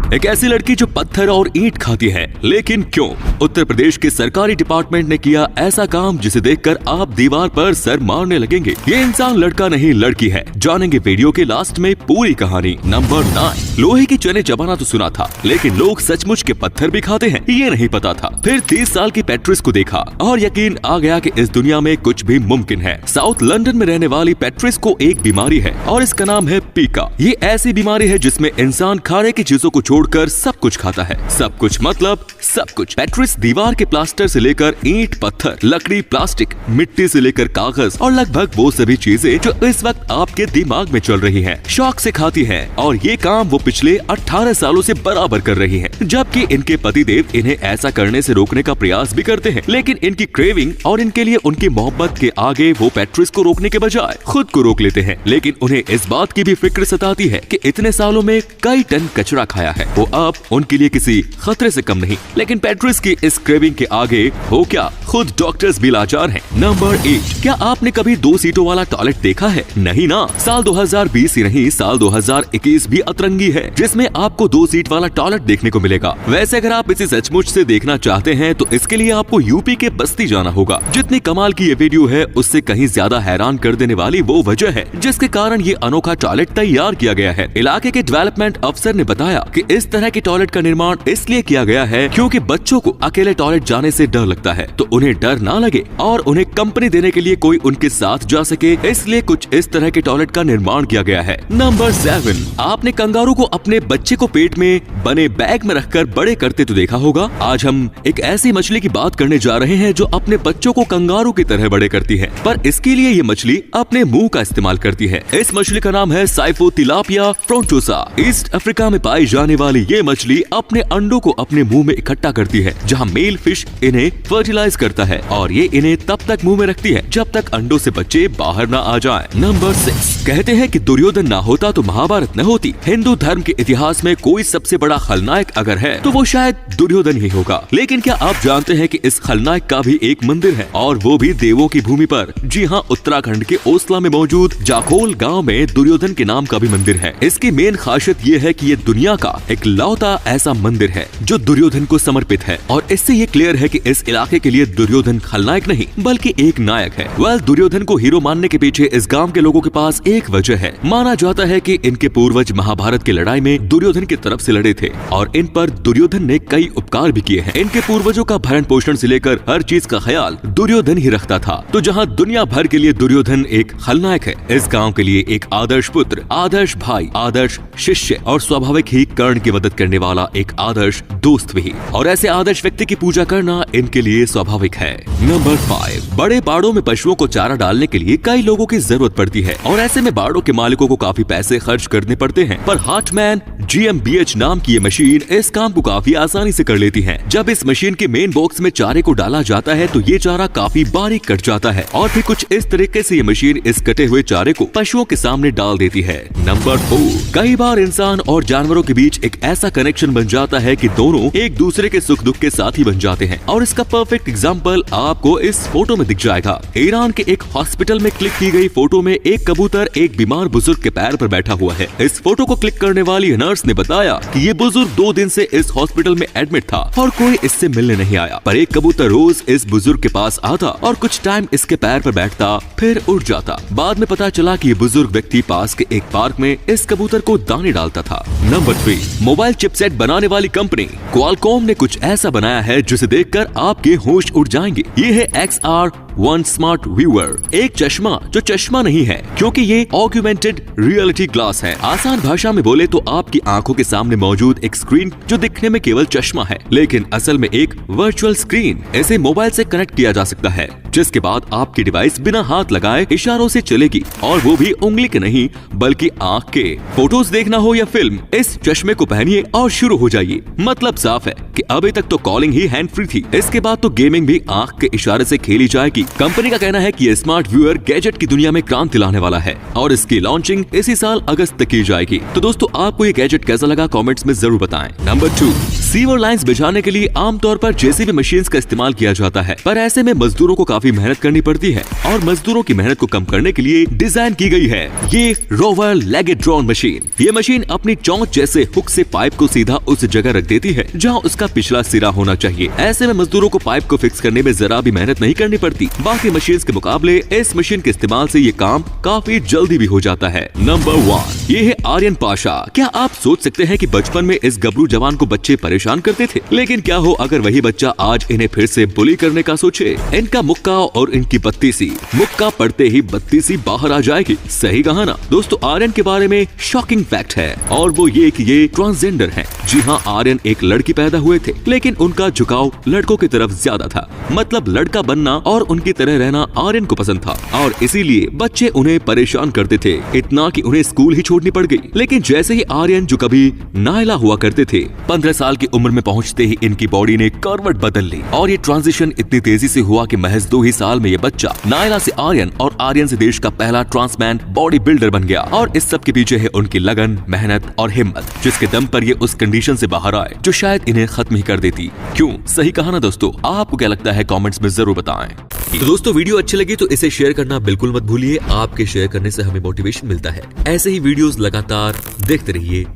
एक ऐसी लड़की जो पत्थर और ईंट खाती है, लेकिन क्यों? उत्तर प्रदेश के सरकारी डिपार्टमेंट ने किया ऐसा काम जिसे देखकर आप दीवार पर सर मारने लगेंगे। ये इंसान लड़का नहीं लड़की है। जानेंगे वीडियो के लास्ट में पूरी कहानी। नंबर 9। लोहे की चने चबाना तो सुना था, लेकिन लोग सचमुच के पत्थर भी खाते हैं ये नहीं पता था। फिर 30 साल की पैट्रिस को देखा और यकीन आ गया कि इस दुनिया में कुछ भी मुमकिन है। साउथ लंदन में रहने वाली पैट्रिस को एक बीमारी है और इसका नाम है पीका। ये ऐसी बीमारी है जिसमें इंसान खाने की चीजों को छोड़कर सब कुछ खाता है। सब कुछ मतलब सब कुछ। पैट्रिस दीवार के प्लास्टर से लेकर ईंट, पत्थर, लकड़ी, प्लास्टिक, मिट्टी से लेकर कागज और लगभग वो सभी चीजें जो इस वक्त आपके दिमाग में चल रही हैं, शौक से खाती है। और ये काम वो पिछले 18 सालों से बराबर कर रही है। जबकि इनके पतिदेव इन्हें ऐसा करने से रोकने का प्रयास भी करते हैं, लेकिन इनकी क्रेविंग और इनके लिए उनकी मोहब्बत के आगे वो पैट्रिस को रोकने के बजाय खुद को रोक लेते हैं। लेकिन उन्हें इस बात की भी फिक्र सताती है कि इतने सालों में कई टन कचरा खाया है, वो अब उनके लिए किसी खतरे से कम नहीं। लेकिन पैट्रिस की इस क्रेविंग के आगे हो क्या, खुद डॉक्टर्स भी लाचार हैं। नंबर 8। क्या आपने कभी 2 सीटों वाला टॉयलेट देखा है? नहीं ना। साल 2020 ही नहीं, साल 2021 भी अतरंगी है जिसमें आपको 2 सीट वाला टॉयलेट देखने को मिलेगा। वैसे अगर आप इसे सचमुच से देखना चाहते हैं तो इसके लिए आपको यूपी के बस्ती जाना होगा। जितनी कमाल की ये वीडियो है उससे कहीं ज्यादा हैरान कर देने वाली वो वजह है जिसके कारण ये अनोखा टॉयलेट तैयार किया गया है। इलाके के डेवलपमेंट अफसर ने बताया कि इस तरह के टॉयलेट का निर्माण इसलिए किया गया है क्योंकि बच्चों को अकेले टॉयलेट जाने से डर लगता है, तो उन्हें डर ना लगे और उन्हें कंपनी देने के लिए कोई उनके साथ जा सके, इसलिए कुछ इस तरह के टॉयलेट का निर्माण किया गया है। नंबर 7। आपने कंगारू को अपने बच्चे को पेट में बने बैग में रखकर बड़े करते तो देखा होगा। आज हम एक ऐसी मछली की बात करने जा रहे हैं जो अपने बच्चों को कंगारू की तरह बड़े करती है, पर इसके लिए ये मछली अपने मुंह का इस्तेमाल करती है। इस मछली का नाम है साइफोटिलापिया फ्रोंटोसा। ईस्ट अफ्रीका में पाई जाने वाली ये मछली अपने अंडों को अपने मुंह में इकट्ठा करती है, जहाँ मेल फिश इन्हें फर्टिलाइज करता है और ये इन्हें तब तक मुंह में रखती है जब तक अंडों से बच्चे बाहर ना आ जाएं। नंबर 6। कहते हैं कि दुर्योधन ना होता तो महाभारत न होती। हिंदू धर्म के इतिहास में कोई सबसे बड़ा खलनायक अगर है तो वो शायद दुर्योधन ही होगा। लेकिन क्या आप जानते हैं कि इस खलनायक का भी एक मंदिर है और वो भी देवों की भूमि पर? जी हाँ, उत्तराखंड के ओसला में मौजूद जाखोल गांव में दुर्योधन के नाम का भी मंदिर है। इसकी मेन खासियत ये है कि ये दुनिया का एक लौता ऐसा मंदिर है जो दुर्योधन को समर्पित है और इससे ये क्लियर है कि इस इलाके के लिए दुर्योधन खलनायक नहीं बल्कि एक नायक है। दुर्योधन को हीरो मानने के पीछे इस गांव के लोगों के पास एक वजह है। माना जाता है कि इनके पूर्वज महाभारत की लड़ाई में दुर्योधन की तरफ से लड़े थे और इन पर दुर्योधन ने कई उपकार भी किए हैं। इनके पूर्वजों का भरण पोषण से लेकर हर चीज का ख्याल दुर्योधन ही रखता था। तो जहाँ दुनिया भर के लिए दुर्योधन एक खलनायक है, इस गाँव के लिए एक आदर्श पुत्र, आदर्श भाई, आदर्श शिष्य और स्वाभाविक ही कर्ण की मदद करने वाला एक आदर्श दोस्त भी। और ऐसे आदर्श व्यक्ति की पूजा करना इनके लिए स्वाभाविक है। नंबर 5। बड़े बाड़ों में पशुओं को चारा डालने के लिए कई लोगों की जरूरत पड़ती है और ऐसे में बाड़ों के मालिकों को काफी पैसे खर्च करने पड़ते हैं, पर हार्टमैन GmbH नाम की ये मशीन इस काम को काफी आसानी से कर लेती है। जब इस मशीन के मेन बॉक्स में चारे को डाला जाता है तो ये चारा काफी बारीक कट जाता है और फिर कुछ इस तरीके से ये मशीन इस कटे हुए चारे को पशुओं के सामने डाल देती है। नंबर 4। कई बार इंसान और जानवरों के बीच एक ऐसा कनेक्शन बन जाता है कि दोनों एक दूसरे के सुख दुख के साथी बन जाते हैं और इसका परफेक्ट एग्जाम्पल आपको इस फोटो में दिख जाएगा। ईरान के एक हॉस्पिटल में क्लिक की गई फोटो में एक कबूतर एक बीमार बुजुर्ग के पैर पर बैठा हुआ है। इस फोटो को क्लिक करने वाली नर्स ने बताया कि ये बुजुर्ग 2 दिन से इस हॉस्पिटल में एडमिट था और कोई इससे मिलने नहीं आया, पर एक कबूतर रोज इस बुजुर्ग के पास आता और कुछ टाइम इसके पैर पर बैठता फिर उड़ जाता। बाद में पता चला कि ये बुजुर्ग व्यक्ति पास के एक पार्क में इस कबूतर को दाने डालता था। नंबर 3। मोबाइल चिपसेट बनाने वाली कंपनी क्वालकॉम ने कुछ ऐसा बनाया है जिसे देखकर आपके होश उड़ जाएंगे। ये है XR1 स्मार्ट व्यूअर, एक चश्मा जो चश्मा नहीं है क्योंकि ये ऑग्यूमेंटेड रियलिटी ग्लास है। आसान भाषा में बोले तो आपकी आंखों के सामने मौजूद एक स्क्रीन जो दिखने में केवल चश्मा है लेकिन असल में एक वर्चुअल स्क्रीन। इसे मोबाइल से कनेक्ट किया जा सकता है जिसके बाद आपकी डिवाइस बिना हाथ लगाए इशारों से चलेगी और वो भी उंगली के नहीं बल्कि आंख के। फोटोज देखना हो या फिल्म, इस चश्मे को पहनिए और शुरू हो जाइए। मतलब साफ है कि अभी तक तो कॉलिंग ही हैंड फ्री थी, इसके बाद तो गेमिंग भी आंख के इशारे से खेली जाएगी कंपनी का कहना है कि ये स्मार्ट व्यूअर गैजेट की दुनिया में क्रांति लाने वाला है और इसकी लॉन्चिंग इसी साल अगस्त तक की जाएगी। तो दोस्तों आपको ये गैजेट कैसा लगा कमेंट्स में जरूर बताएं। नंबर 2, सीवर लाइंस बिछाने के लिए आमतौर पर जेसीबी मशीन्स का इस्तेमाल किया जाता है, पर ऐसे में मजदूरों को काफी मेहनत करनी पड़ती है और मजदूरों की मेहनत को कम करने के लिए डिजाइन की गई है ये रोवर लेगेड ड्रोन मशीन। ये मशीन अपनी चोंच जैसे हुक से पाइप को सीधा उस जगह रख देती है जहां उसका पिछला सिरा होना चाहिए। ऐसे में मजदूरों को पाइप को फिक्स करने में जरा भी मेहनत नहीं करनी पड़ती। बाकी मशीन्स के मुकाबले इस मशीन के इस्तेमाल से ये काम काफी जल्दी भी हो जाता है। नंबर 1, ये है आर्यन पाशा। क्या आप सोच सकते हैं कि बचपन में इस गबरू जवान को बच्चे परेशान करते थे, लेकिन क्या हो अगर वही बच्चा आज इन्हें फिर से बुली करने का सोचे। इनका मुक्का और इनकी बत्तीसी, मुक्का पड़ते ही बत्तीसी बाहर आ जाएगी। सही कहा ना दोस्तों। आर्यन के बारे में शॉकिंग फैक्ट है और वो ये कि ये ट्रांसजेंडर हैं। जी हाँ, आर्यन एक लड़की पैदा हुए थे, लेकिन उनका झुकाव लड़कों की तरफ ज्यादा था। मतलब लड़का बनना और उनकी तरह रहना आर्यन को पसंद था और इसीलिए बच्चे उन्हें परेशान करते थे, इतना कि उन्हें स्कूल ही छोड़नी पड़ गई। लेकिन जैसे ही आर्यन, जो कभी नायला हुआ करते थे, 15 साल की उम्र में पहुंचते ही इनकी बॉडी ने करवट बदल ली और ये ट्रांजिशन इतनी तेजी से हुआ कि महज 2 ही साल में ये बच्चा नायला से आर्यन और आर्यन से देश का पहला ट्रांसमैन बॉडी बिल्डर बन गया। और इस सब के पीछे है उनकी लगन, मेहनत और हिम्मत, जिसके दम पर ये उस कंडीशन से बाहर आए जो शायद इन्हें खत्म ही कर देती। क्यों? सही कहा ना दोस्तों। आपको क्या लगता है कमेंट्स में जरूर बताएं। तो दोस्तों वीडियो अच्छी लगी तो इसे शेयर करना बिल्कुल मत भूलिए। आपके शेयर करने से हमें मोटिवेशन मिलता है। ऐसे ही वीडियोस लगातार देखते रहिए।